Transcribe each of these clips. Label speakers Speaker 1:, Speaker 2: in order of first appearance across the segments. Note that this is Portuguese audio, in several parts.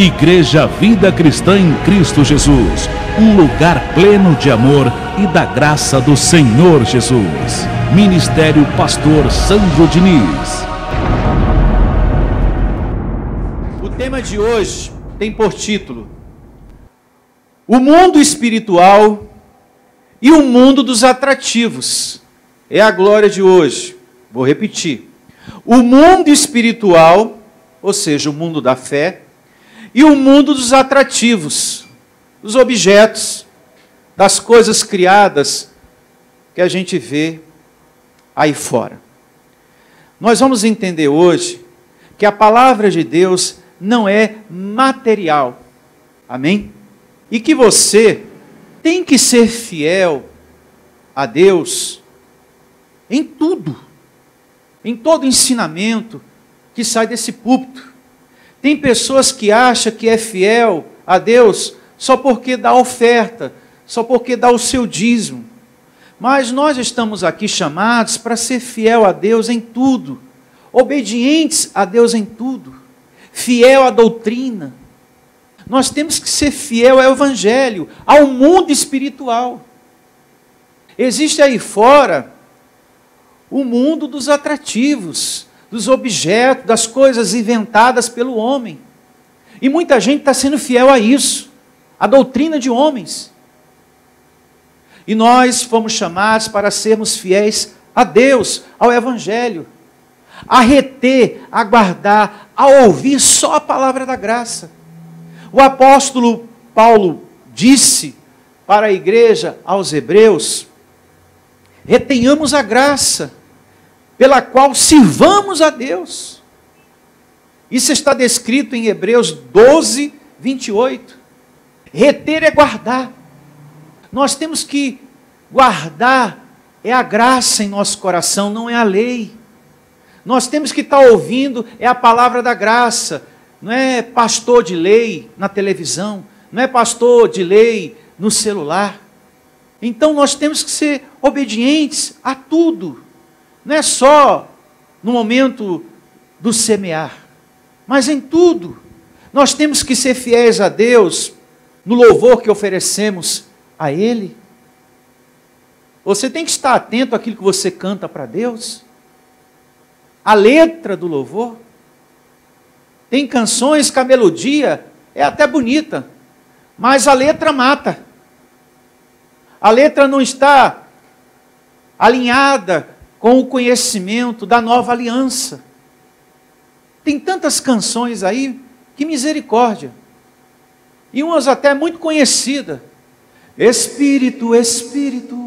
Speaker 1: Igreja Vida Cristã em Cristo Jesus, um lugar pleno de amor e da graça do Senhor Jesus. Ministério Pastor Sandro Diniz.
Speaker 2: O tema de hoje tem por título: o mundo espiritual e o mundo dos atrativos. É a glória de hoje. Vou repetir. O mundo espiritual, ou seja, o mundo da fé, e o mundo dos atrativos, dos objetos, das coisas criadas que a gente vê aí fora. Nós vamos entender hoje que a palavra de Deus não é material. Amém? E que você tem que ser fiel a Deus em tudo, em todo ensinamento que sai desse púlpito. Tem pessoas que acham que é fiel a Deus só porque dá oferta, só porque dá o seu dízimo. Mas nós estamos aqui chamados para ser fiel a Deus em tudo, obedientes a Deus em tudo, fiel à doutrina. Nós temos que ser fiel ao Evangelho, ao mundo espiritual. Existe aí fora o mundo dos atrativos, dos objetos, das coisas inventadas pelo homem. E muita gente está sendo fiel a isso, a doutrina de homens. E nós fomos chamados para sermos fiéis a Deus, ao Evangelho, a reter, a guardar, a ouvir só a palavra da graça. O apóstolo Paulo disse para a igreja, aos hebreus: retenhamos a graça pela qual sirvamos a Deus. Isso está descrito em Hebreus 12, 28. Reter é guardar. Nós temos que guardar, é a graça em nosso coração, não é a lei. Nós temos que estar ouvindo, é a palavra da graça. Não é pastor de lei na televisão, não é pastor de lei no celular. Então nós temos que ser obedientes a tudo. Não é só no momento do semear, mas em tudo. Nós temos que ser fiéis a Deus no louvor que oferecemos a Ele. Você tem que estar atento àquilo que você canta para Deus. A letra do louvor. Tem canções que a melodia é até bonita, mas a letra mata. A letra não está alinhada com o conhecimento da nova aliança. Tem tantas canções aí, que misericórdia. E umas até muito conhecidas. Espírito, Espírito,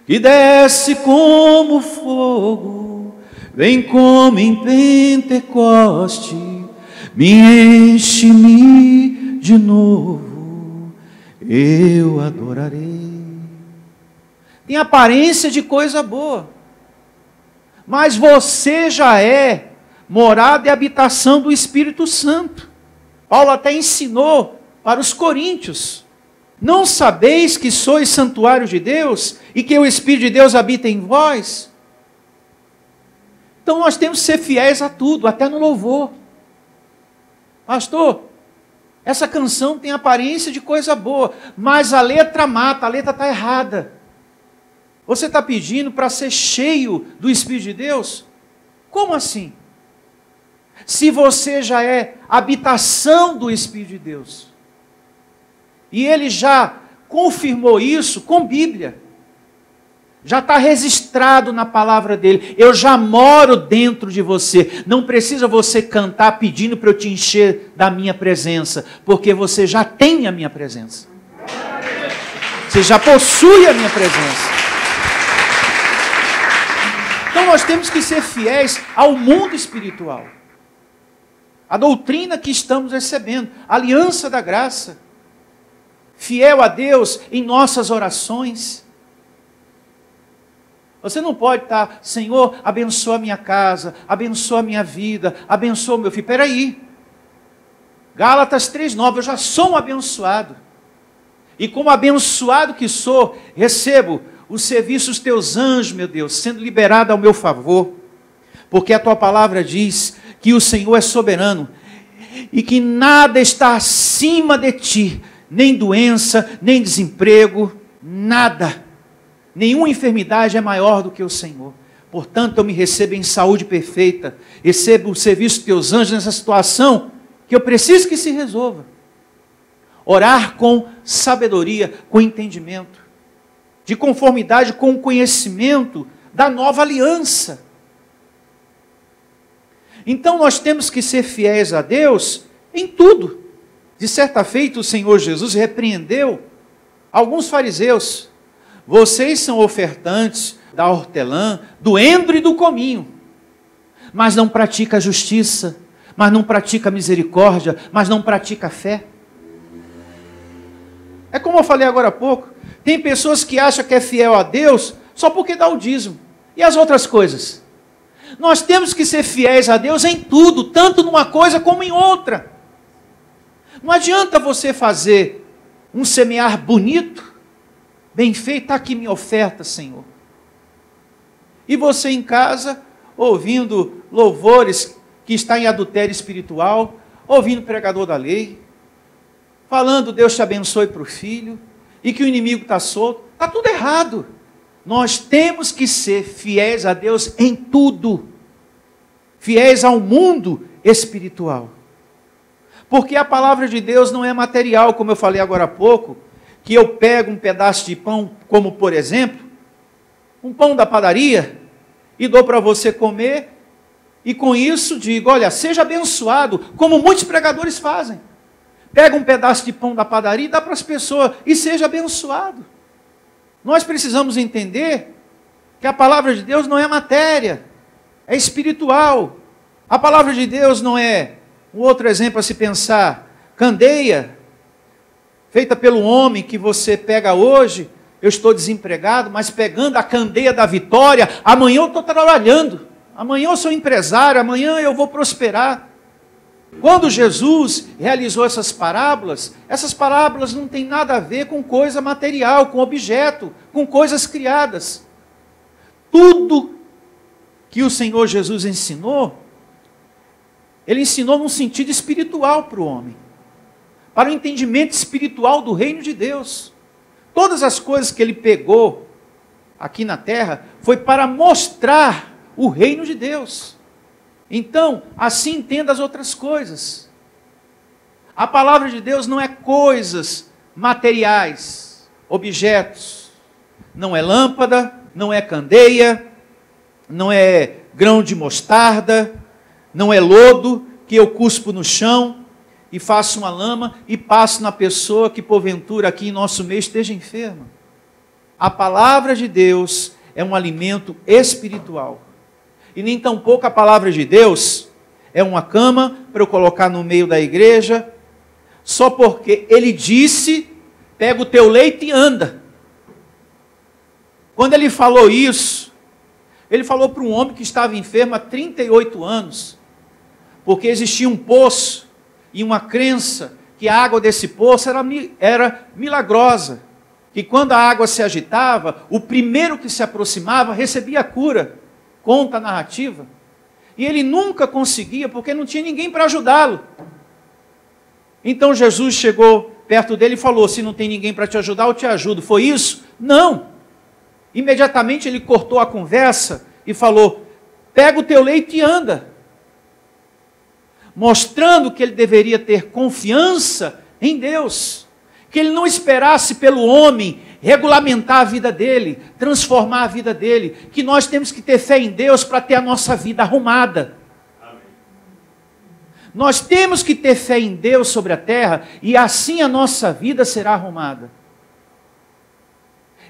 Speaker 2: que desce como fogo, vem como em Pentecoste, me enche-me de novo, eu adorarei. Tem aparência de coisa boa, mas você já é morada e habitação do Espírito Santo. Paulo até ensinou para os coríntios: não sabeis que sois santuário de Deus e que o Espírito de Deus habita em vós? Então nós temos que ser fiéis a tudo, até no louvor. Pastor, essa canção tem aparência de coisa boa, mas a letra mata, a letra está errada. Você está pedindo para ser cheio do Espírito de Deus? Como assim? Se você já é habitação do Espírito de Deus. E Ele já confirmou isso com Bíblia. Já está registrado na palavra dele. Eu já moro dentro de você. Não precisa você cantar pedindo para eu te encher da minha presença, porque você já tem a minha presença. Você já possui a minha presença. Então nós temos que ser fiéis ao mundo espiritual. A doutrina que estamos recebendo, a aliança da graça. Fiel a Deus em nossas orações. Você não pode estar: Senhor, abençoa a minha casa, abençoa a minha vida, abençoa o meu filho. Espera aí. Gálatas 3,9, eu já sou um abençoado. E como abençoado que sou, recebo o serviço dos teus anjos, meu Deus, sendo liberado ao meu favor. Porque a tua palavra diz que o Senhor é soberano e que nada está acima de ti, nem doença, nem desemprego, nada. Nenhuma enfermidade é maior do que o Senhor. Portanto, eu me recebo em saúde perfeita, recebo o serviço dos teus anjos nessa situação que eu preciso que se resolva. Orar com sabedoria, com entendimento, de conformidade com o conhecimento da nova aliança. Então nós temos que ser fiéis a Deus em tudo. De certa feita, o Senhor Jesus repreendeu alguns fariseus. Vocês são ofertantes da hortelã, do endro e do cominho, mas não pratica a justiça, mas não pratica a misericórdia, mas não pratica a fé. É como eu falei agora há pouco, tem pessoas que acham que é fiel a Deus só porque dá o dízimo. E as outras coisas? Nós temos que ser fiéis a Deus em tudo, tanto numa coisa como em outra. Não adianta você fazer um semear bonito, bem feito, está aqui minha oferta, Senhor. E você em casa, ouvindo louvores que está em adultério espiritual, ouvindo o pregador da lei, falando Deus te abençoe para o filho, e que o inimigo está solto, está tudo errado. Nós temos que ser fiéis a Deus em tudo, fiéis ao mundo espiritual. Porque a palavra de Deus não é material, como eu falei agora há pouco, que eu pego um pedaço de pão, como por exemplo, um pão da padaria, e dou para você comer, e com isso digo, olha, seja abençoado, como muitos pregadores fazem. Pega um pedaço de pão da padaria e dá para as pessoas, e seja abençoado. Nós precisamos entender que a palavra de Deus não é matéria, é espiritual. A palavra de Deus não é, um outro exemplo a se pensar, candeia, feita pelo homem que você pega hoje, eu estou desempregado, mas pegando a candeia da vitória, amanhã eu estou trabalhando, amanhã eu sou empresário, amanhã eu vou prosperar. Quando Jesus realizou essas parábolas não têm nada a ver com coisa material, com objeto, com coisas criadas. Tudo que o Senhor Jesus ensinou, Ele ensinou num sentido espiritual para o homem, para o entendimento espiritual do reino de Deus. Todas as coisas que Ele pegou aqui na terra, foi para mostrar o reino de Deus. Então, assim entenda as outras coisas. A palavra de Deus não é coisas materiais, objetos. Não é lâmpada, não é candeia, não é grão de mostarda, não é lodo que eu cuspo no chão e faço uma lama e passo na pessoa que porventura aqui em nosso meio esteja enferma. A palavra de Deus é um alimento espiritual. E nem tampouco a palavra de Deus é uma cama para eu colocar no meio da igreja, só porque Ele disse, pega o teu leito e anda. Quando Ele falou isso, Ele falou para um homem que estava enfermo há 38 anos, porque existia um poço e uma crença que a água desse poço era milagrosa, que quando a água se agitava, o primeiro que se aproximava recebia a cura. Conta a narrativa, e ele nunca conseguia, porque não tinha ninguém para ajudá-lo. Então Jesus chegou perto dele e falou, se não tem ninguém para te ajudar, eu te ajudo. Foi isso? Não. Imediatamente ele cortou a conversa e falou, pega o teu leito e anda. Mostrando que ele deveria ter confiança em Deus, que ele não esperasse pelo homem regulamentar a vida dele, transformar a vida dele, que nós temos que ter fé em Deus para ter a nossa vida arrumada. Amém. Nós temos que ter fé em Deus sobre a terra, e assim a nossa vida será arrumada.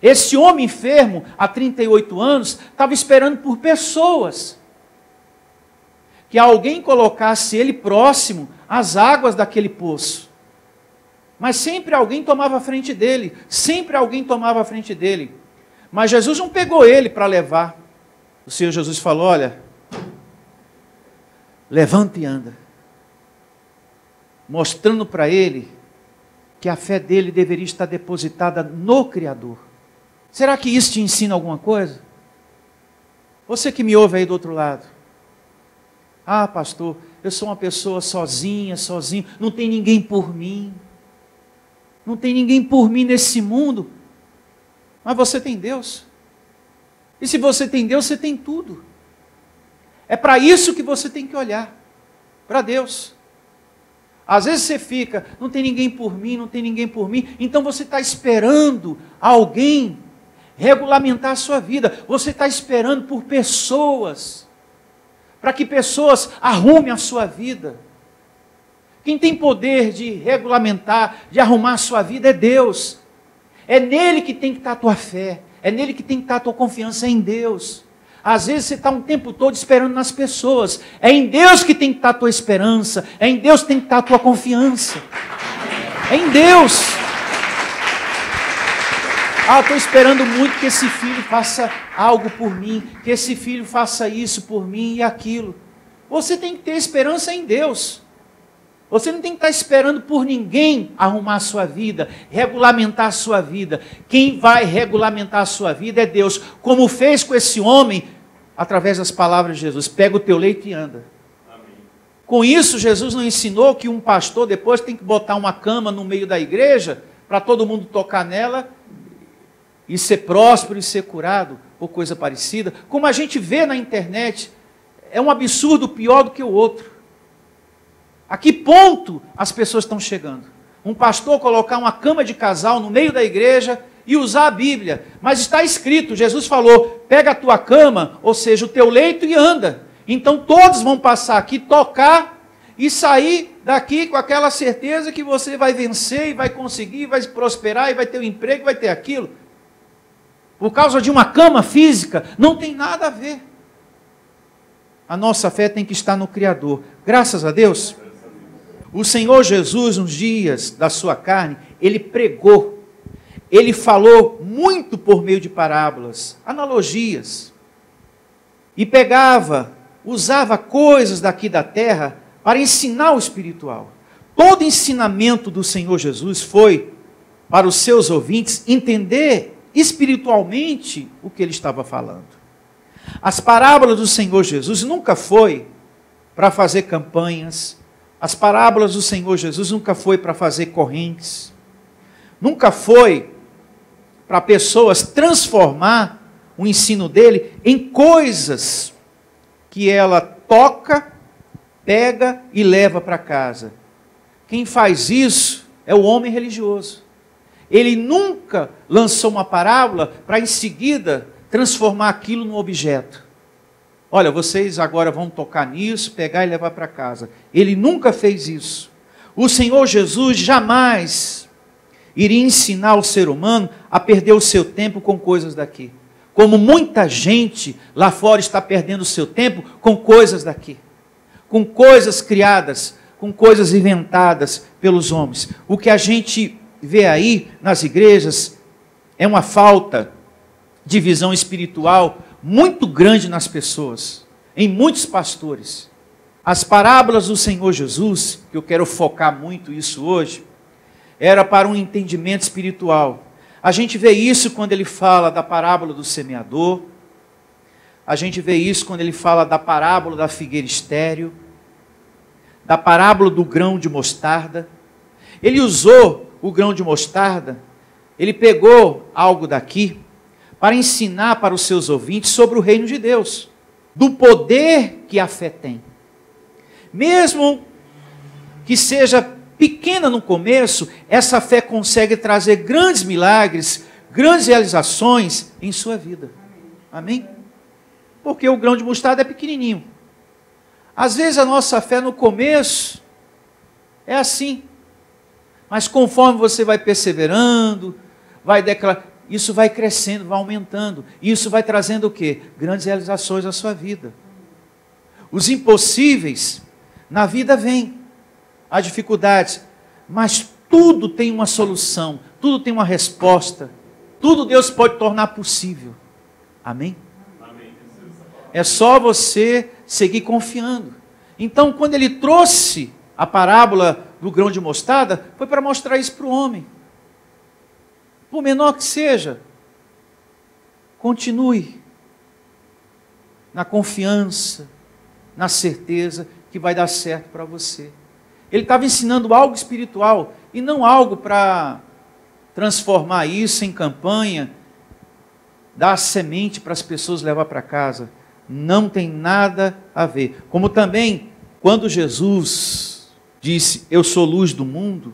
Speaker 2: Esse homem enfermo, há 38 anos, estava esperando por pessoas, que alguém colocasse ele próximo às águas daquele poço. Mas sempre alguém tomava a frente dele, sempre alguém tomava a frente dele. Mas Jesus não pegou ele para levar. O Senhor Jesus falou, olha, levanta e anda. Mostrando para ele que a fé dele deveria estar depositada no Criador. Será que isso te ensina alguma coisa? Você que me ouve aí do outro lado. Ah, pastor, eu sou uma pessoa sozinho, não tem ninguém por mim. Não tem ninguém por mim nesse mundo. Mas você tem Deus. E se você tem Deus, você tem tudo. É para isso que você tem que olhar. Para Deus. Às vezes você fica, não tem ninguém por mim, não tem ninguém por mim. Então você está esperando alguém regulamentar a sua vida. Você está esperando por pessoas. Para que pessoas arrumem a sua vida. Quem tem poder de regulamentar, de arrumar a sua vida é Deus. É nele que tem que estar a tua fé. É nele que tem que estar a tua confiança, é em Deus. Às vezes você está um tempo todo esperando nas pessoas. É em Deus que tem que estar a tua esperança. É em Deus que tem que estar a tua confiança. É em Deus. Ah, eu estou esperando muito que esse filho faça algo por mim. Que esse filho faça isso por mim e aquilo. Você tem que ter esperança em Deus. Você não tem que estar esperando por ninguém arrumar a sua vida, regulamentar a sua vida. Quem vai regulamentar a sua vida é Deus. Como fez com esse homem, através das palavras de Jesus. Pega o teu leito e anda. Amém. Com isso, Jesus não ensinou que um pastor depois tem que botar uma cama no meio da igreja, para todo mundo tocar nela, e ser próspero e ser curado, ou coisa parecida. Como a gente vê na internet, é um absurdo pior do que o outro. A que ponto as pessoas estão chegando? Um pastor colocar uma cama de casal no meio da igreja e usar a Bíblia. Mas está escrito, Jesus falou, pega a tua cama, ou seja, o teu leito e anda. Então todos vão passar aqui, tocar e sair daqui com aquela certeza que você vai vencer e vai conseguir, vai prosperar e vai ter um emprego, vai ter aquilo. Por causa de uma cama física, não tem nada a ver. A nossa fé tem que estar no Criador. Graças a Deus. O Senhor Jesus, nos dias da sua carne, Ele pregou, Ele falou muito por meio de parábolas, analogias, e usava coisas daqui da terra para ensinar o espiritual. Todo ensinamento do Senhor Jesus foi para os seus ouvintes entender espiritualmente o que Ele estava falando. As parábolas do Senhor Jesus nunca foi para fazer campanhas. As parábolas do Senhor Jesus nunca foi para fazer correntes, nunca foi para pessoas transformar o ensino dele em coisas que ela toca, pega e leva para casa. Quem faz isso é o homem religioso. Ele nunca lançou uma parábola para em seguida transformar aquilo num objeto. Olha, vocês agora vão tocar nisso, pegar e levar para casa. Ele nunca fez isso. O Senhor Jesus jamais iria ensinar o ser humano a perder o seu tempo com coisas daqui. Como muita gente lá fora está perdendo o seu tempo com coisas daqui. Com coisas criadas, com coisas inventadas pelos homens. O que a gente vê aí nas igrejas é uma falta de visão espiritual muito grande nas pessoas, em muitos pastores. As parábolas do Senhor Jesus, que eu quero focar muito isso hoje, era para um entendimento espiritual. A gente vê isso quando ele fala da parábola do semeador, a gente vê isso quando ele fala da parábola da figueira estéril, da parábola do grão de mostarda. Ele usou o grão de mostarda, ele pegou algo daqui, para ensinar para os seus ouvintes sobre o reino de Deus, do poder que a fé tem. Mesmo que seja pequena no começo, essa fé consegue trazer grandes milagres, grandes realizações em sua vida. Amém? Porque o grão de mostarda é pequenininho. Às vezes a nossa fé no começo é assim, mas conforme você vai perseverando, vai declarar, isso vai crescendo, vai aumentando. Isso vai trazendo o quê? Grandes realizações à sua vida. Os impossíveis na vida vêm. As dificuldades. Mas tudo tem uma solução. Tudo tem uma resposta. Tudo Deus pode tornar possível. Amém? Amém. É só você seguir confiando. Então, quando ele trouxe a parábola do grão de mostarda, foi para mostrar isso para o homem. Por menor que seja, continue na confiança, na certeza que vai dar certo para você. Ele estava ensinando algo espiritual e não algo para transformar isso em campanha, dar a semente para as pessoas levar para casa. Não tem nada a ver. Como também, quando Jesus disse, eu sou luz do mundo,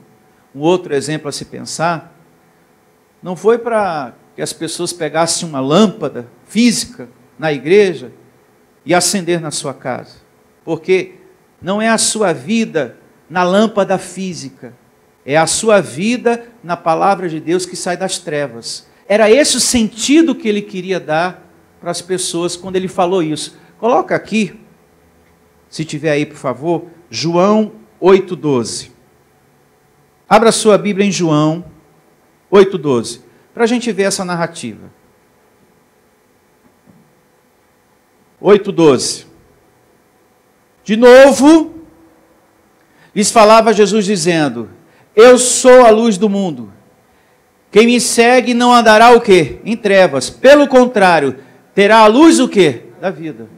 Speaker 2: um outro exemplo a se pensar, não foi para que as pessoas pegassem uma lâmpada física na igreja e acender na sua casa. Porque não é a sua vida na lâmpada física, é a sua vida na palavra de Deus que sai das trevas. Era esse o sentido que ele queria dar para as pessoas quando ele falou isso. Coloca aqui, se tiver aí, por favor, João 8,12. Abra sua Bíblia em João 8,12, para a gente ver essa narrativa. 8,12. De novo, lhes falava Jesus dizendo, eu sou a luz do mundo. Quem me segue não andará o quê? Em trevas. Pelo contrário, terá a luz o quê? Da vida.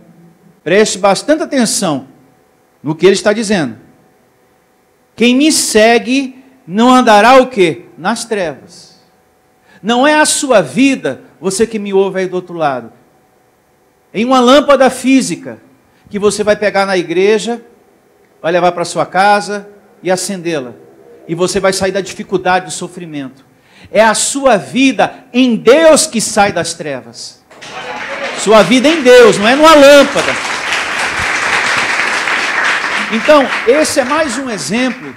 Speaker 2: Preste bastante atenção no que ele está dizendo. Quem me segue não andará o quê? Nas trevas. Não é a sua vida, você que me ouve aí do outro lado, em uma lâmpada física, que você vai pegar na igreja, vai levar para sua casa e acendê-la. E você vai sair da dificuldade, do sofrimento. É a sua vida em Deus que sai das trevas. Sua vida em Deus, não é numa lâmpada. Então, esse é mais um exemplo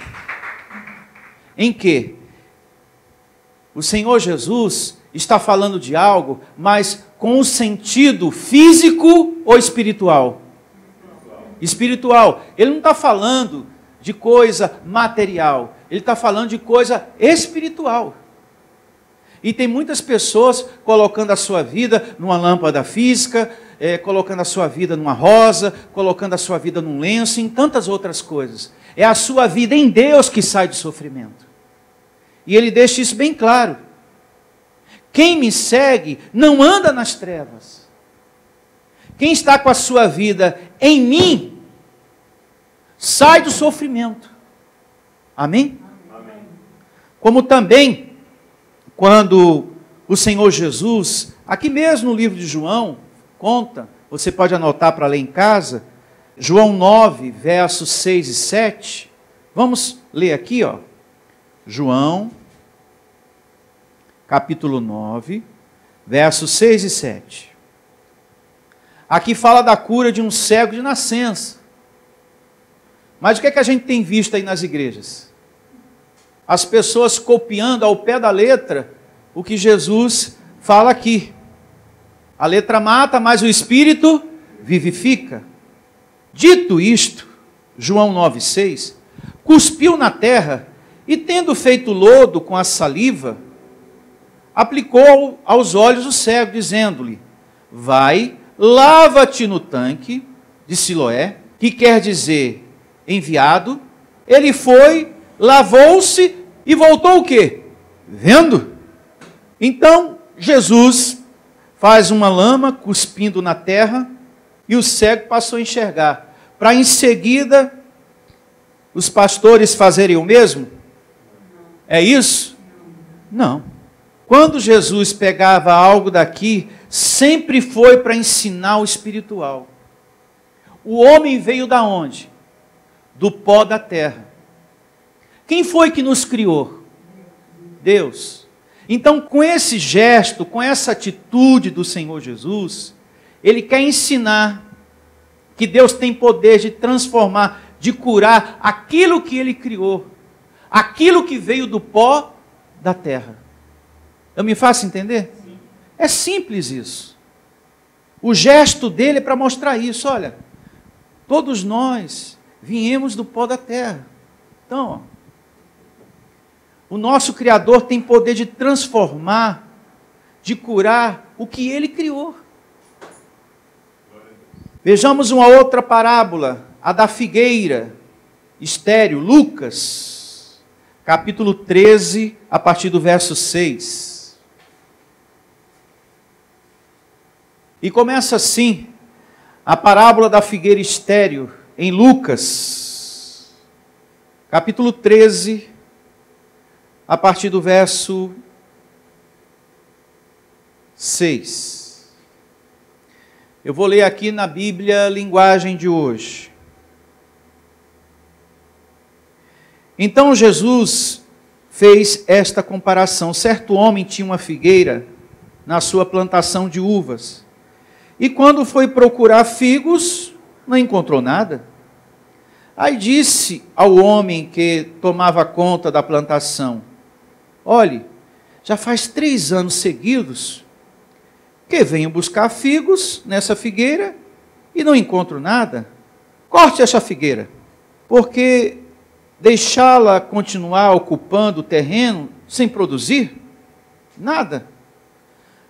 Speaker 2: em que o Senhor Jesus está falando de algo, mas com um sentido físico ou espiritual? Espiritual. Ele não está falando de coisa material, ele está falando de coisa espiritual. E tem muitas pessoas colocando a sua vida numa lâmpada física, colocando a sua vida numa rosa, colocando a sua vida num lenço, em tantas outras coisas. É a sua vida em Deus que sai do sofrimento. E ele deixa isso bem claro. Quem me segue não anda nas trevas. Quem está com a sua vida em mim, sai do sofrimento. Amém? Amém. Como também, quando o Senhor Jesus, aqui mesmo no livro de João, conta, você pode anotar para ler em casa, João 9, versos 6 e 7. Vamos ler aqui, ó. João, capítulo 9, versos 6 e 7. Aqui fala da cura de um cego de nascença. Mas o que é que a gente tem visto aí nas igrejas? As pessoas copiando ao pé da letra o que Jesus fala aqui. A letra mata, mas o Espírito vivifica. Dito isto, João 9,6, cuspiu na terra e, tendo feito lodo com a saliva, aplicou aos olhos o cego, dizendo-lhe, vai, lava-te no tanque de Siloé, que quer dizer enviado. Ele foi, lavou-se e voltou o quê? Vendo. Então, Jesus faz uma lama cuspindo na terra e o cego passou a enxergar. Para em seguida, os pastores fazerem o mesmo? É isso? Não. Quando Jesus pegava algo daqui, sempre foi para ensinar o espiritual. O homem veio da onde? Do pó da terra. Quem foi que nos criou? Deus. Então, com esse gesto, com essa atitude do Senhor Jesus, Ele quer ensinar que Deus tem poder de transformar, de curar aquilo que Ele criou, aquilo que veio do pó da terra. Eu me faço entender? Sim. É simples isso. O gesto dele é para mostrar isso. Olha, todos nós viemos do pó da terra. Então, ó, o nosso Criador tem poder de transformar, de curar o que Ele criou. Vejamos uma outra parábola, a da figueira estéril, Lucas, capítulo 13, a partir do verso 6. E começa assim, a parábola da figueira estéril. em Lucas, capítulo 13, a partir do verso 6. Eu vou ler aqui na Bíblia, linguagem de hoje. Então Jesus fez esta comparação. Certo homem tinha uma figueira na sua plantação de uvas. E quando foi procurar figos, não encontrou nada. Aí disse ao homem que tomava conta da plantação: olhe, já faz 3 anos seguidos que venho buscar figos nessa figueira e não encontro nada. Corte essa figueira, porque deixá-la continuar ocupando o terreno sem produzir? Nada.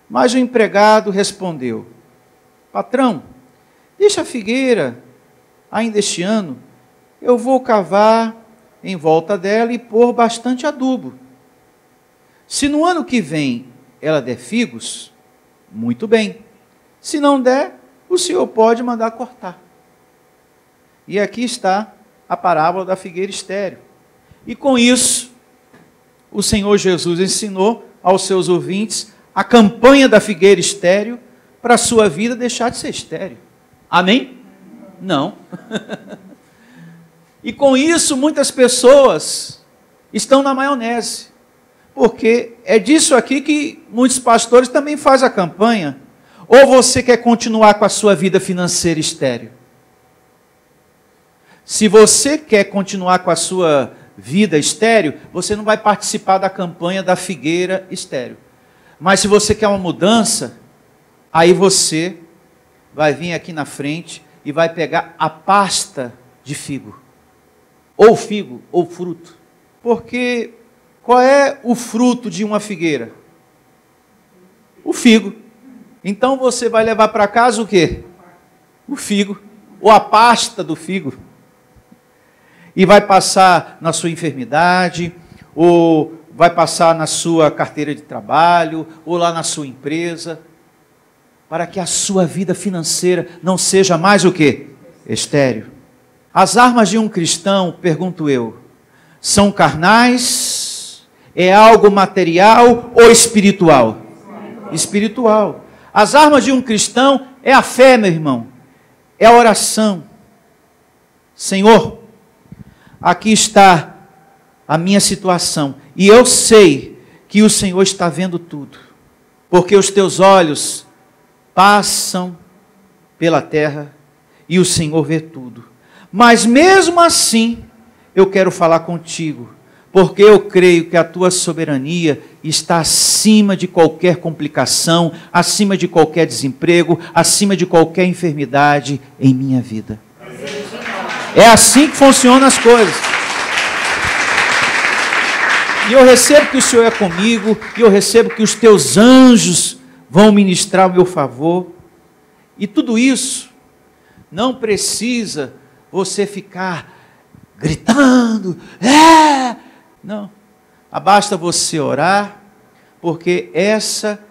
Speaker 2: Mas o empregado respondeu: patrão, deixa a figueira ainda este ano, eu vou cavar em volta dela e pôr bastante adubo. Se no ano que vem ela der figos, muito bem. Se não der, o senhor pode mandar cortar. E aqui está a parábola da figueira estéril. E com isso, o Senhor Jesus ensinou aos seus ouvintes a campanha da figueira estéril para a sua vida deixar de ser estéril. Amém? Não. E com isso, muitas pessoas estão na maionese. Porque é disso aqui que muitos pastores também fazem a campanha. Ou você quer continuar com a sua vida financeira estéril? Se você quer continuar com a sua vida estéril, você não vai participar da campanha da figueira estéril. Mas se você quer uma mudança, aí você vai vir aqui na frente e vai pegar a pasta de figo. Ou figo, ou fruto. Porque qual é o fruto de uma figueira? O figo. Então você vai levar para casa o quê? O figo, ou a pasta do figo. E vai passar na sua enfermidade, ou vai passar na sua carteira de trabalho, ou lá na sua empresa, para que a sua vida financeira não seja mais o quê? Estéril. As armas de um cristão, pergunto eu, são carnais? É algo material ou espiritual? Espiritual. As armas de um cristão é a fé, meu irmão. É a oração. Senhor, aqui está a minha situação. E eu sei que o Senhor está vendo tudo. Porque os teus olhos passam pela terra e o Senhor vê tudo. Mas mesmo assim, eu quero falar contigo. Porque eu creio que a tua soberania está acima de qualquer complicação, acima de qualquer desemprego, acima de qualquer enfermidade em minha vida. É assim que funcionam as coisas. E eu recebo que o Senhor é comigo, e eu recebo que os teus anjos vão ministrar o meu favor. E tudo isso não precisa você ficar gritando, não, basta você orar, porque essa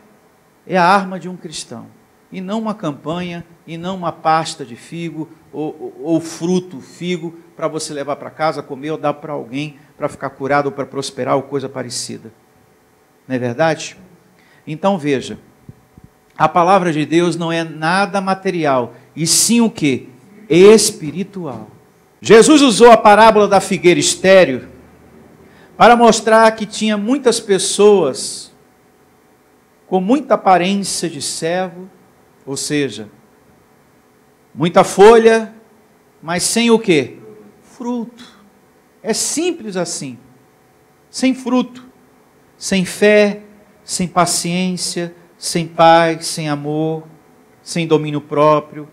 Speaker 2: é a arma de um cristão, e não uma campanha, e não uma pasta de figo, ou fruto figo, para você levar para casa, comer, ou dar para alguém, para ficar curado, ou para prosperar, ou coisa parecida. Não é verdade? Então veja, a palavra de Deus não é nada material, e sim o quê? Espiritual. Jesus usou a parábola da figueira estéril para mostrar que tinha muitas pessoas com muita aparência de servo, ou seja, muita folha, mas sem o quê? Fruto. É simples assim. Sem fruto, sem fé, sem paciência, sem paz, sem amor, sem domínio próprio.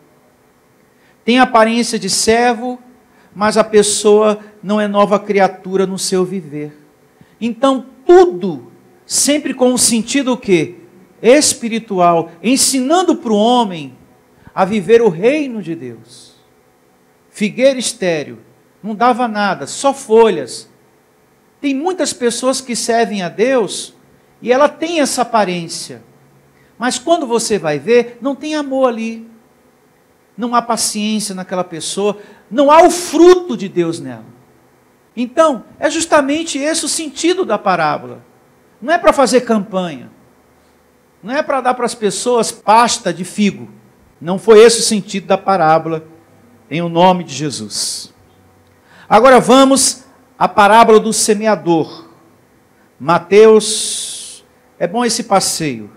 Speaker 2: Tem aparência de servo, mas a pessoa não é nova criatura no seu viver. Então, tudo sempre com um sentido o quê? Espiritual, ensinando para o homem a viver o reino de Deus. Figueira estéril, não dava nada, só folhas. Tem muitas pessoas que servem a Deus e ela tem essa aparência. Mas quando você vai ver, não tem amor ali. Não há paciência naquela pessoa. não há o fruto de Deus nela. Então, é justamente esse o sentido da parábola. Não é para fazer campanha. Não é para dar para as pessoas pasta de figo. Não foi esse o sentido da parábola, em o nome de Jesus. Agora vamos à parábola do semeador. Mateus, é bom esse passeio.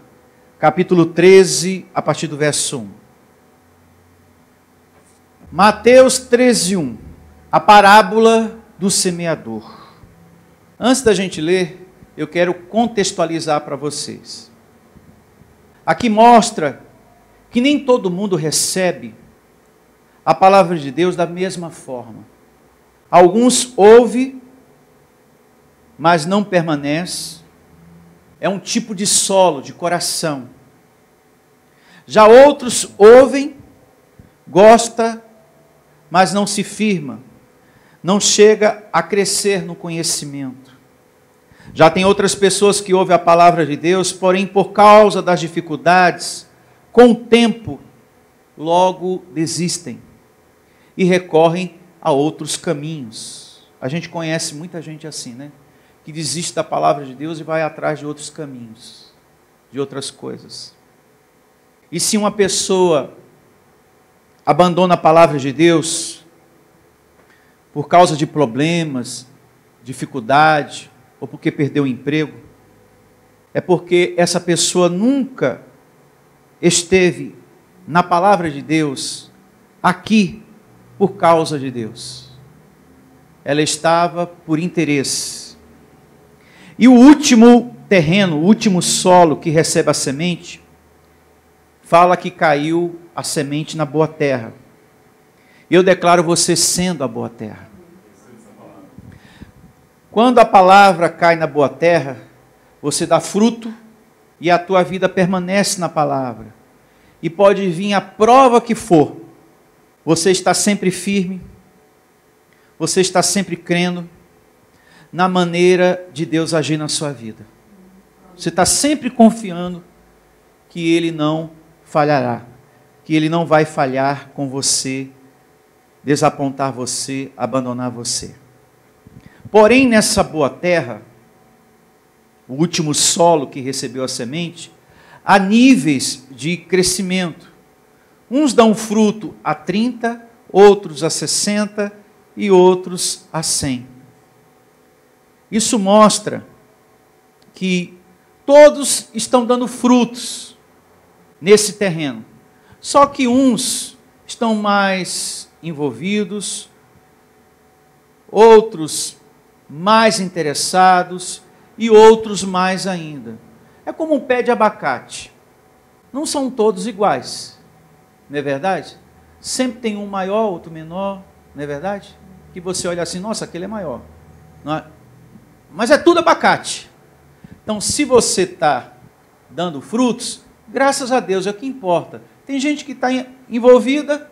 Speaker 2: Capítulo 13, a partir do verso 1. Mateus 13, 1. A parábola do semeador. Antes da gente ler, eu quero contextualizar para vocês. Aqui mostra que nem todo mundo recebe a palavra de Deus da mesma forma. Alguns ouvem, mas não permanecem. É um tipo de solo, de coração. Já outros ouvem, gosta, mas não se firma. Não chega a crescer no conhecimento. Já tem outras pessoas que ouvem a palavra de Deus, porém por causa das dificuldades, com o tempo, logo desistem e recorrem a outros caminhos. A gente conhece muita gente assim, né? Que desiste da palavra de Deus e vai atrás de outros caminhos, de outras coisas. E se uma pessoa abandona a palavra de Deus por causa de problemas, dificuldade, ou porque perdeu o emprego, é porque essa pessoa nunca esteve na palavra de Deus, aqui, por causa de Deus. Ela estava por interesse. E o último terreno, o último solo que recebe a semente, fala que caiu a semente na boa terra. E eu declaro você sendo a boa terra. Quando a palavra cai na boa terra, você dá fruto e a tua vida permanece na palavra. E pode vir a prova que for, você está sempre firme, você está sempre crendo na maneira de Deus agir na sua vida. Você está sempre confiando que Ele não falhará, que Ele não vai falhar com você, desapontar você, abandonar você. Porém, nessa boa terra, o último solo que recebeu a semente, há níveis de crescimento. Uns dão fruto a 30, outros a 60 e outros a 100. Isso mostra que todos estão dando frutos nesse terreno. Só que uns estão mais envolvidos, outros mais interessados e outros mais ainda. É como um pé de abacate. Não são todos iguais, não é verdade? Sempre tem um maior, outro menor, não é verdade? Que você olha assim, nossa, aquele é maior. Não é? Mas é tudo abacate. Então, se você está dando frutos, graças a Deus, é o que importa. Tem gente que está envolvida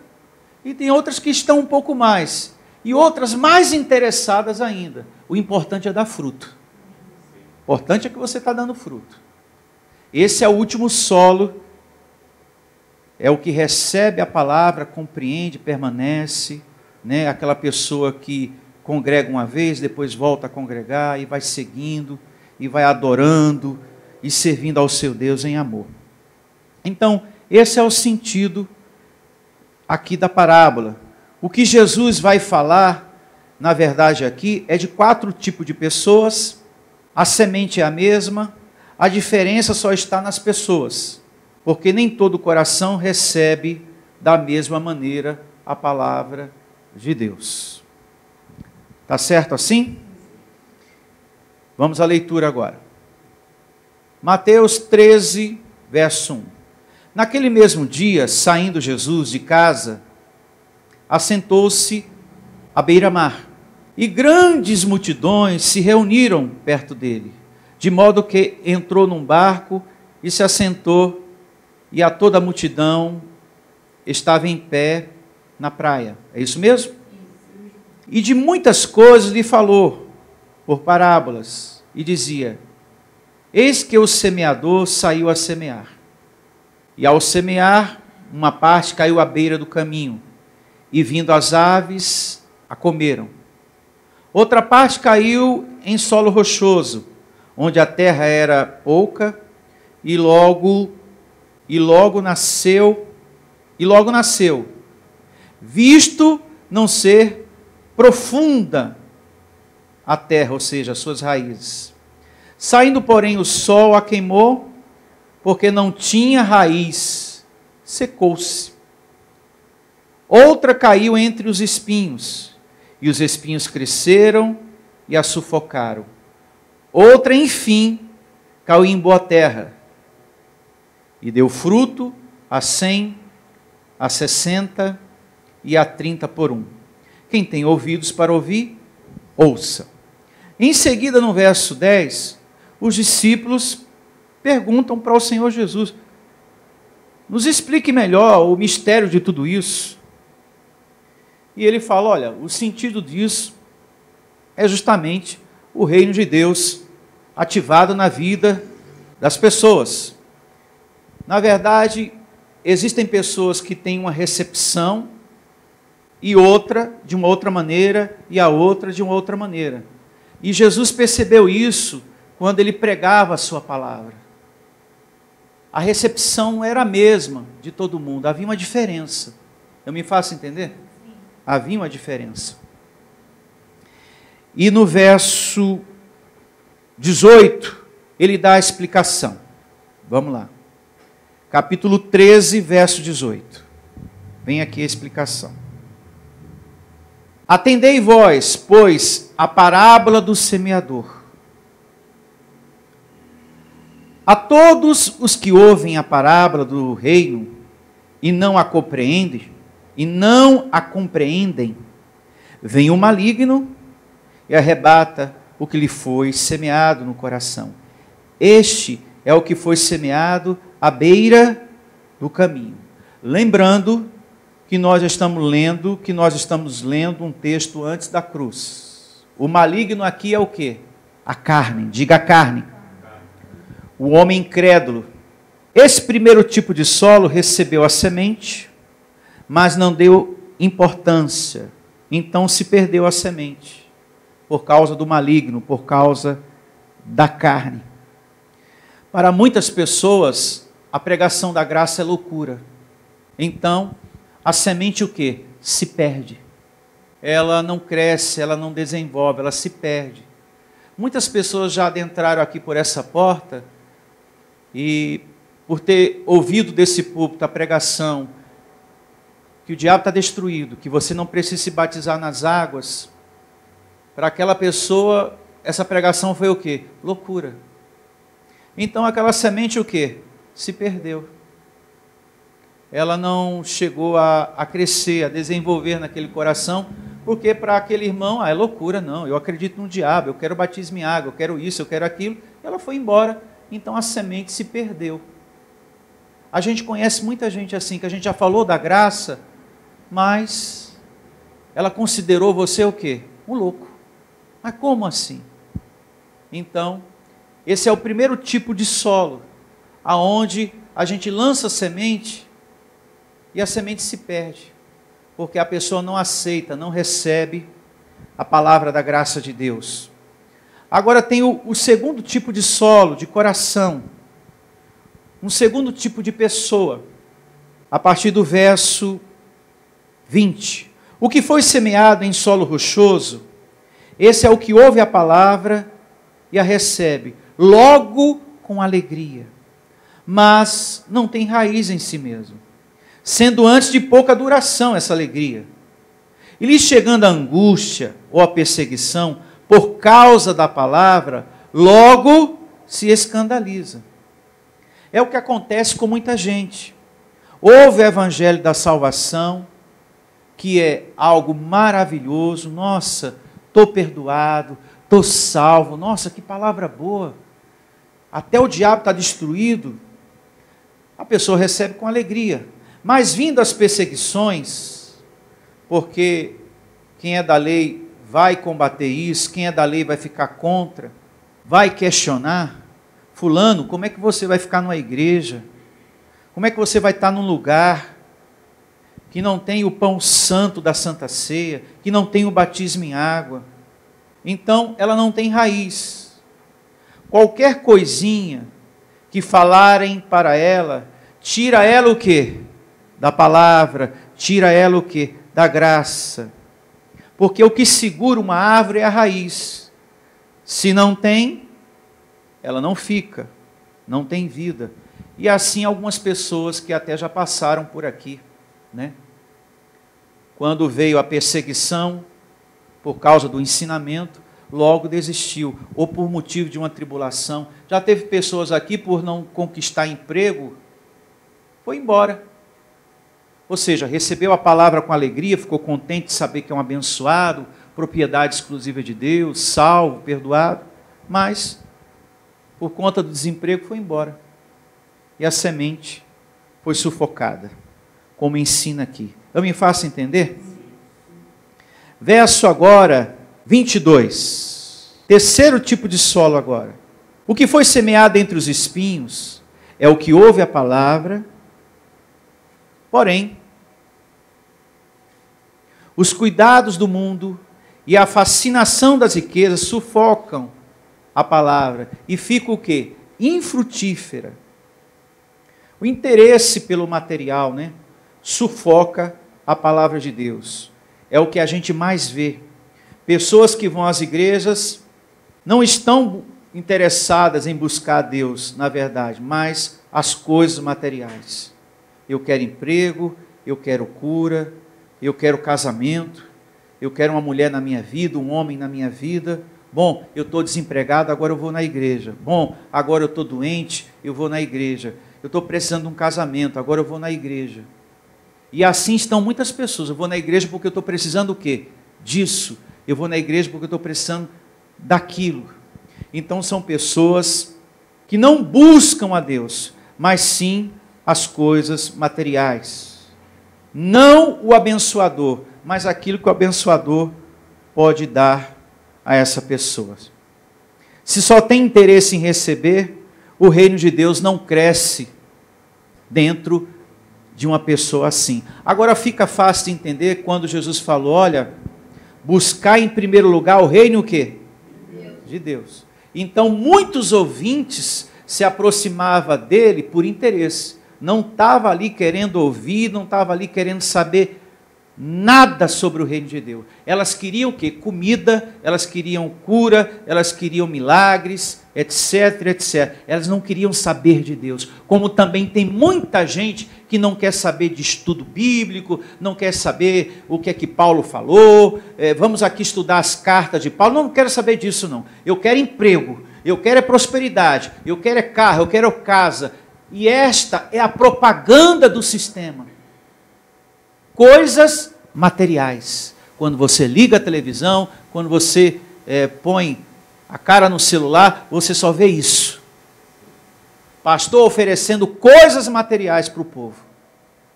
Speaker 2: e tem outras que estão um pouco mais. E outras mais interessadas ainda. O importante é dar fruto. O importante é que você está dando fruto. Esse é o último solo. É o que recebe a palavra, compreende, permanece. Né? Aquela pessoa que congrega uma vez, depois volta a congregar e vai seguindo, e vai adorando e servindo ao seu Deus em amor. Então, esse é o sentido aqui da parábola. O que Jesus vai falar, na verdade aqui, é de 4 tipos de pessoas. A semente é a mesma, a diferença só está nas pessoas, porque nem todo coração recebe da mesma maneira a palavra de Deus. Tá certo assim? Vamos à leitura agora. Mateus 13, verso 1. Naquele mesmo dia, saindo Jesus de casa, assentou-se à beira-mar, e grandes multidões se reuniram perto dele, de modo que entrou num barco e se assentou, e a toda a multidão estava em pé na praia. É isso mesmo? E de muitas coisas lhe falou, por parábolas, e dizia: eis que o semeador saiu a semear. E ao semear, uma parte caiu à beira do caminho, e vindo as aves, a comeram. Outra parte caiu em solo rochoso, onde a terra era pouca, e logo nasceu, visto não ser profunda a terra, ou seja, as suas raízes. Saindo, porém, o sol a queimou, porque não tinha raiz, secou-se. Outra caiu entre os espinhos, e os espinhos cresceram e a sufocaram. Outra, enfim, caiu em boa terra, e deu fruto a 100, a 60 e a 30 por um. Quem tem ouvidos para ouvir, ouça. Em seguida, no verso 10, os discípulos perguntam para o Senhor Jesus: nos explique melhor o mistério de tudo isso. E ele fala: olha, o sentido disso é justamente o reino de Deus ativado na vida das pessoas. Na verdade, existem pessoas que têm uma recepção e outra de uma outra maneira e a outra de uma outra maneira. E Jesus percebeu isso quando ele pregava a sua palavra. A recepção era a mesma de todo mundo, havia uma diferença. Eu me faço entender? Sim. Havia uma diferença. E no verso 18, ele dá a explicação. Vamos lá. Capítulo 13, verso 18. Vem aqui a explicação. Atendei vós, pois, a parábola do semeador. A todos os que ouvem a parábola do reino e não a compreendem, vem o maligno e arrebata o que lhe foi semeado no coração. Este é o que foi semeado à beira do caminho. Lembrando que nós estamos lendo um texto antes da cruz. O maligno aqui é o quê? A carne, diga a carne. O homem incrédulo. Esse primeiro tipo de solo recebeu a semente, mas não deu importância. Então se perdeu a semente, por causa do maligno, por causa da carne. Para muitas pessoas, a pregação da graça é loucura. Então, a semente o quê? Se perde. Ela não cresce, ela não desenvolve, ela se perde. Muitas pessoas já adentraram aqui por essa porta e, por ter ouvido desse púlpito a pregação que o diabo está destruído, que você não precisa se batizar nas águas, para aquela pessoa, essa pregação foi o quê? Loucura. Então aquela semente o quê? Se perdeu. Ela não chegou a crescer, a desenvolver naquele coração, porque para aquele irmão, é loucura, não, eu acredito no diabo, eu quero batismo em água, eu quero isso, eu quero aquilo, e ela foi embora, então a semente se perdeu. A gente conhece muita gente assim, que a gente já falou da graça, mas ela considerou você o quê? Um louco. Mas como assim? Então, esse é o primeiro tipo de solo, aonde a gente lança a semente e a semente se perde, porque a pessoa não aceita, não recebe a palavra da graça de Deus. Agora tem o segundo tipo de solo, de coração, um segundo tipo de pessoa, a partir do verso 20. O que foi semeado em solo rochoso, esse é o que ouve a palavra e a recebe, logo com alegria, mas não tem raiz em si mesmo, sendo antes de pouca duração essa alegria. E lhe chegando a angústia ou a perseguição por causa da palavra, logo se escandaliza. É o que acontece com muita gente. Ouve o evangelho da salvação, que é algo maravilhoso. Nossa, estou perdoado, estou salvo. Nossa, que palavra boa. Até o diabo está destruído. A pessoa recebe com alegria. Mas vindo as perseguições, porque quem é da lei vai combater isso, quem é da lei vai ficar contra, vai questionar. Fulano, como é que você vai ficar numa igreja? Como é que você vai estar num lugar que não tem o pão santo da Santa Ceia, que não tem o batismo em água, então ela não tem raiz. Qualquer coisinha que falarem para ela, tira ela o quê? Da palavra, tira ela o quê? Da graça. Porque o que segura uma árvore é a raiz. Se não tem, ela não fica, não tem vida. E assim algumas pessoas que até já passaram por aqui, né? Quando veio a perseguição, por causa do ensinamento, logo desistiu, ou por motivo de uma tribulação. Já teve pessoas aqui, por não conquistar emprego, foi embora. Ou seja, recebeu a palavra com alegria, ficou contente de saber que é um abençoado, propriedade exclusiva de Deus, salvo, perdoado, mas, por conta do desemprego, foi embora. E a semente foi sufocada, como ensina aqui. Eu me faço entender? Verso agora 22. Terceiro tipo de solo agora. O que foi semeado entre os espinhos é o que ouve a palavra, porém, os cuidados do mundo e a fascinação das riquezas sufocam a palavra e fica o quê? Infrutífera. O interesse pelo material, né, sufoca a palavra de Deus. É o que a gente mais vê. Pessoas que vão às igrejas não estão interessadas em buscar a Deus, na verdade, mas as coisas materiais. Eu quero emprego, eu quero cura, eu quero casamento, eu quero uma mulher na minha vida, um homem na minha vida. Bom, eu estou desempregado, agora eu vou na igreja. Bom, agora eu estou doente, eu vou na igreja. Eu estou precisando de um casamento, agora eu vou na igreja. E assim estão muitas pessoas. Eu vou na igreja porque eu estou precisando o quê? Disso. Eu vou na igreja porque eu estou precisando daquilo. Então são pessoas que não buscam a Deus, mas sim as coisas materiais. Não o abençoador, mas aquilo que o abençoador pode dar a essa pessoa. Se só tem interesse em receber, o reino de Deus não cresce dentro de uma pessoa assim. Agora fica fácil de entender quando Jesus falou, olha, buscar em primeiro lugar o reino o quê? De Deus. Então muitos ouvintes se aproximavam dele por interesse. Não estava ali querendo ouvir, não estava ali querendo saber nada sobre o reino de Deus. Elas queriam o quê? Comida, elas queriam cura, elas queriam milagres, etc, etc. Elas não queriam saber de Deus. Como também tem muita gente que não quer saber de estudo bíblico, não quer saber o que é que Paulo falou, vamos aqui estudar as cartas de Paulo. Não quero saber disso não. Eu quero emprego, eu quero prosperidade, eu quero carro, eu quero casa. E esta é a propaganda do sistema. Coisas materiais. Quando você liga a televisão, quando você põe a cara no celular, você só vê isso. Pastor oferecendo coisas materiais para o povo,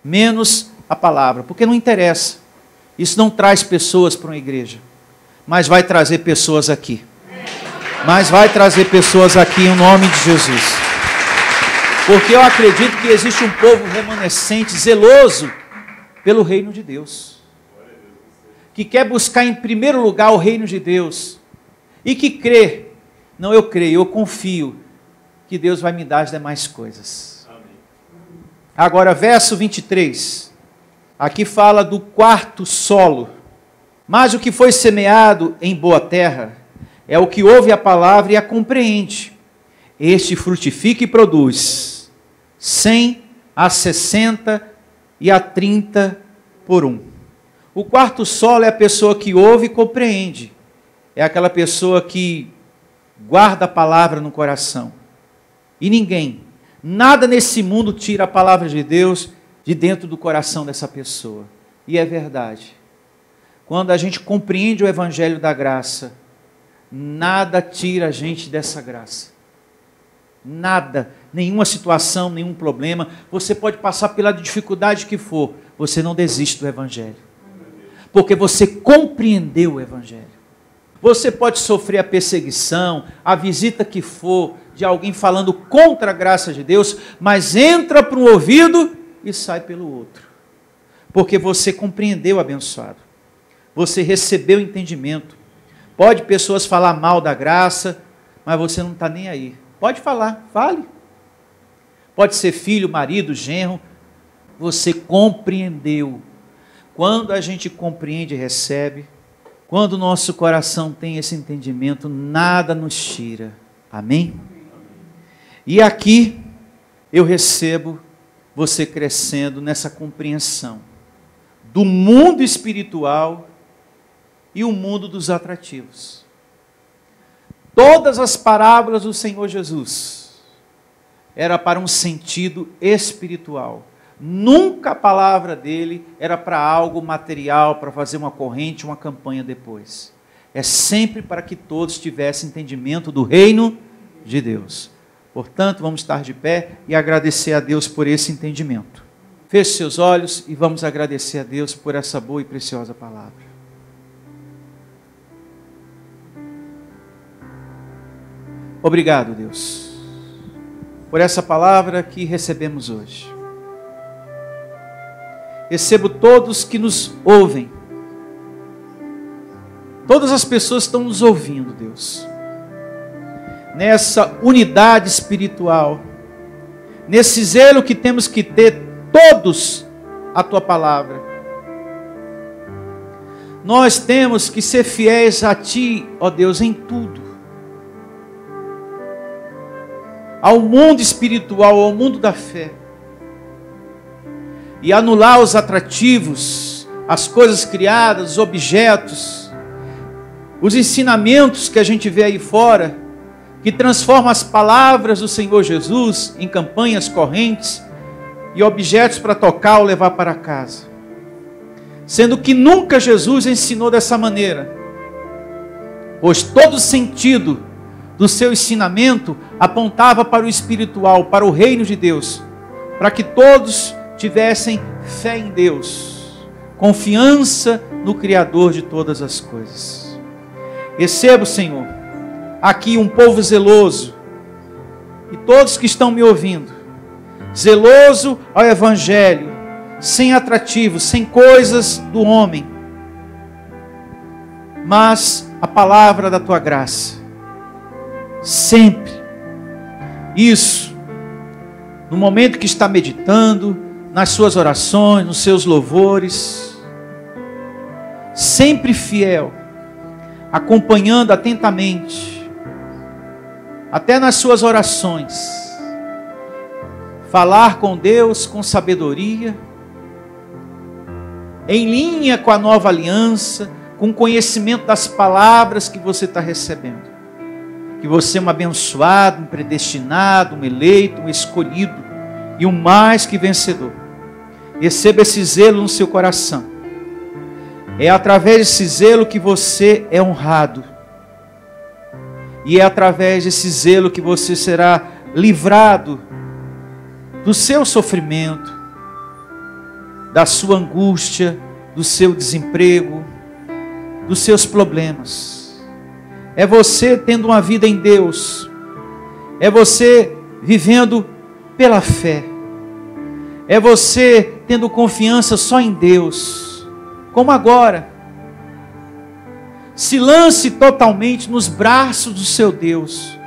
Speaker 2: menos a palavra, porque não interessa. Isso não traz pessoas para uma igreja, mas vai trazer pessoas aqui. Mas vai trazer pessoas aqui em nome de Jesus. Porque eu acredito que existe um povo remanescente, zeloso pelo reino de Deus, que quer buscar em primeiro lugar o reino de Deus, e que crê, não eu creio, eu confio, que Deus vai me dar as demais coisas. Amém. Agora, verso 23, aqui fala do quarto solo. Mas o que foi semeado em boa terra, é o que ouve a palavra e a compreende. Este frutifica e produz 100 a 60 e a 30 por 1. O quarto solo é a pessoa que ouve e compreende. É aquela pessoa que guarda a palavra no coração. E ninguém, nada nesse mundo tira a palavra de Deus de dentro do coração dessa pessoa. E é verdade. Quando a gente compreende o evangelho da graça, nada tira a gente dessa graça. Nada, nenhuma situação, nenhum problema. Você pode passar pela dificuldade que for, você não desiste do evangelho. Porque você compreendeu o evangelho. Você pode sofrer a perseguição, a visita que for, de alguém falando contra a graça de Deus, mas entra para um ouvido e sai pelo outro. Porque você compreendeu, abençoado. Você recebeu entendimento. Pode pessoas falar mal da graça, mas você não está nem aí. Pode falar, fale. Pode ser filho, marido, genro. Você compreendeu. Quando a gente compreende e recebe, quando o nosso coração tem esse entendimento, nada nos tira. Amém? E aqui eu recebo você crescendo nessa compreensão do mundo espiritual e o mundo dos atrativos. Todas as parábolas do Senhor Jesus era para um sentido espiritual. Nunca a palavra dele era para algo material, para fazer uma corrente, uma campanha depois. É sempre para que todos tivessem entendimento do reino de Deus. Portanto, vamos estar de pé e agradecer a Deus por esse entendimento. Feche seus olhos e vamos agradecer a Deus por essa boa e preciosa palavra. Obrigado, Deus, por essa palavra que recebemos hoje. Recebo todos que nos ouvem. Todas as pessoas estão nos ouvindo, Deus. Nessa unidade espiritual, nesse zelo que temos que ter todos a Tua palavra. Nós temos que ser fiéis a Ti, ó Deus, em tudo. Ao mundo espiritual, ao mundo da fé. E anular os atrativos, as coisas criadas, os objetos, os ensinamentos que a gente vê aí fora, que transformam as palavras do Senhor Jesus em campanhas correntes e objetos para tocar ou levar para casa. Sendo que nunca Jesus ensinou dessa maneira, pois todo sentido do seu ensinamento apontava para o espiritual, para o reino de Deus, para que todos tivessem fé em Deus, confiança no Criador de todas as coisas. Recebo, Senhor, aqui um povo zeloso, e todos que estão me ouvindo, zeloso ao Evangelho, sem atrativos, sem coisas do homem, mas a palavra da Tua graça, sempre, isso, no momento que está meditando, nas suas orações, nos seus louvores, sempre fiel, acompanhando atentamente, até nas suas orações, falar com Deus com sabedoria, em linha com a nova aliança, com conhecimento das palavras que você está recebendo, que você é um abençoado, um predestinado, um eleito, um escolhido e um mais que vencedor. Receba esse zelo no seu coração. É através desse zelo que você é honrado. E é através desse zelo que você será livrado do seu sofrimento, da sua angústia, do seu desemprego, dos seus problemas. É você tendo uma vida em Deus. É você vivendo pela fé. É você tendo confiança só em Deus, como agora. Se lance totalmente nos braços do seu Deus.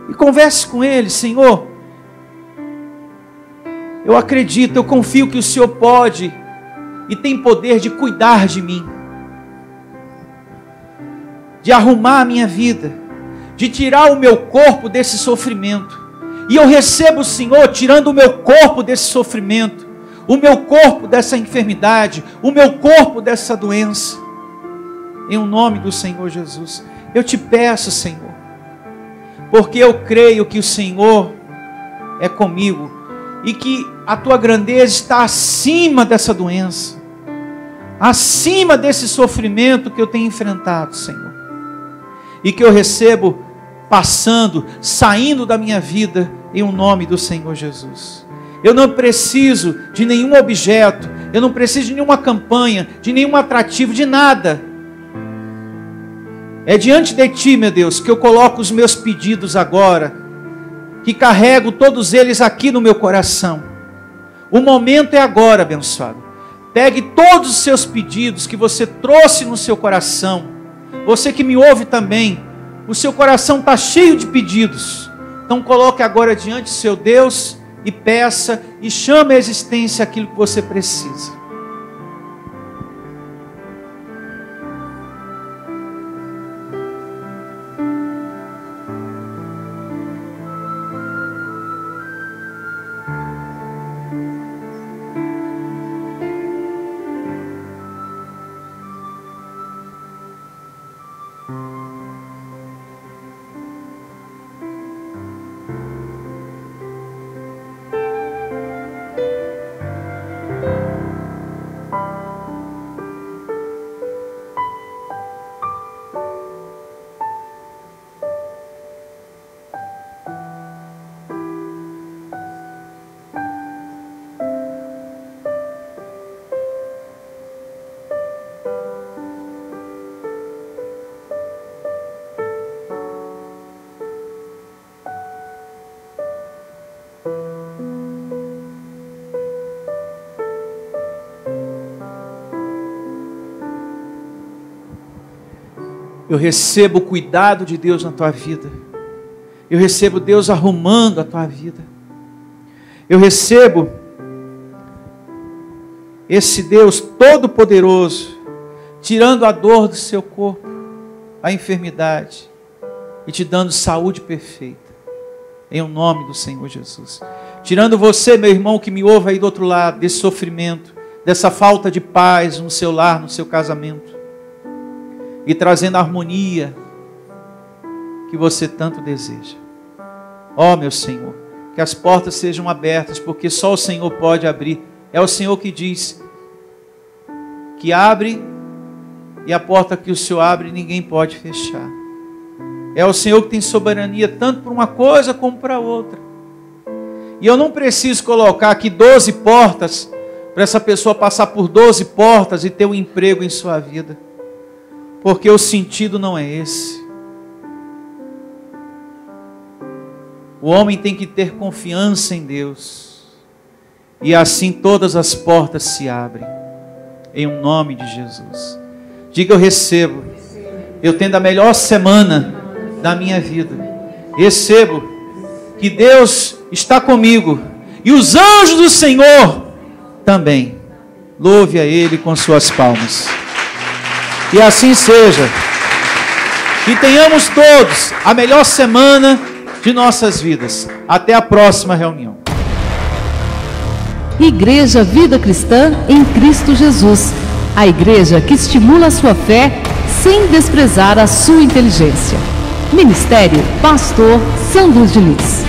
Speaker 2: E converse com Ele: Senhor, eu acredito, eu confio que o Senhor pode e tem poder de cuidar de mim, de arrumar a minha vida, de tirar o meu corpo desse sofrimento. E eu recebo o Senhor tirando o meu corpo desse sofrimento, o meu corpo dessa enfermidade, o meu corpo dessa doença. Em o nome do Senhor Jesus, eu te peço, Senhor, porque eu creio que o Senhor é comigo e que a Tua grandeza está acima dessa doença, acima desse sofrimento que eu tenho enfrentado, Senhor, e que eu recebo passando, saindo da minha vida, em o nome do Senhor Jesus. Eu não preciso de nenhum objeto, eu não preciso de nenhuma campanha, de nenhum atrativo, de nada. É diante de Ti, meu Deus, que eu coloco os meus pedidos agora, que carrego todos eles aqui no meu coração. O momento é agora, abençoado. Pegue todos os seus pedidos que você trouxe no seu coração. Você que me ouve também, o seu coração está cheio de pedidos. Então coloque agora diante do seu Deus e peça e chame à existência aquilo que você precisa. Eu recebo o cuidado de Deus na tua vida. Eu recebo Deus arrumando a tua vida. Eu recebo esse Deus todo-poderoso, tirando a dor do seu corpo, a enfermidade, e te dando saúde perfeita, em nome do Senhor Jesus. Tirando você, meu irmão, que me ouve aí do outro lado, desse sofrimento, dessa falta de paz no seu lar, no seu casamento, e trazendo a harmonia que você tanto deseja. Ó, meu Senhor, que as portas sejam abertas, porque só o Senhor pode abrir. É o Senhor que diz que abre, e a porta que o Senhor abre ninguém pode fechar. É o Senhor que tem soberania tanto para uma coisa como para outra. E eu não preciso colocar aqui 12 portas para essa pessoa passar por 12 portas e ter um emprego em sua vida, porque o sentido não é esse. O homem tem que ter confiança em Deus, e assim todas as portas se abrem, em nome de Jesus. Diga: eu recebo. Eu tendo a melhor semana da minha vida. Recebo que Deus está comigo, e os anjos do Senhor também. Louve a Ele com suas palmas. Que assim seja. Que tenhamos todos a melhor semana de nossas vidas. Até a próxima reunião.
Speaker 3: Igreja Vida Cristã em Cristo Jesus. A igreja que estimula a sua fé sem desprezar a sua inteligência. Ministério Pastor Sandro de Lis.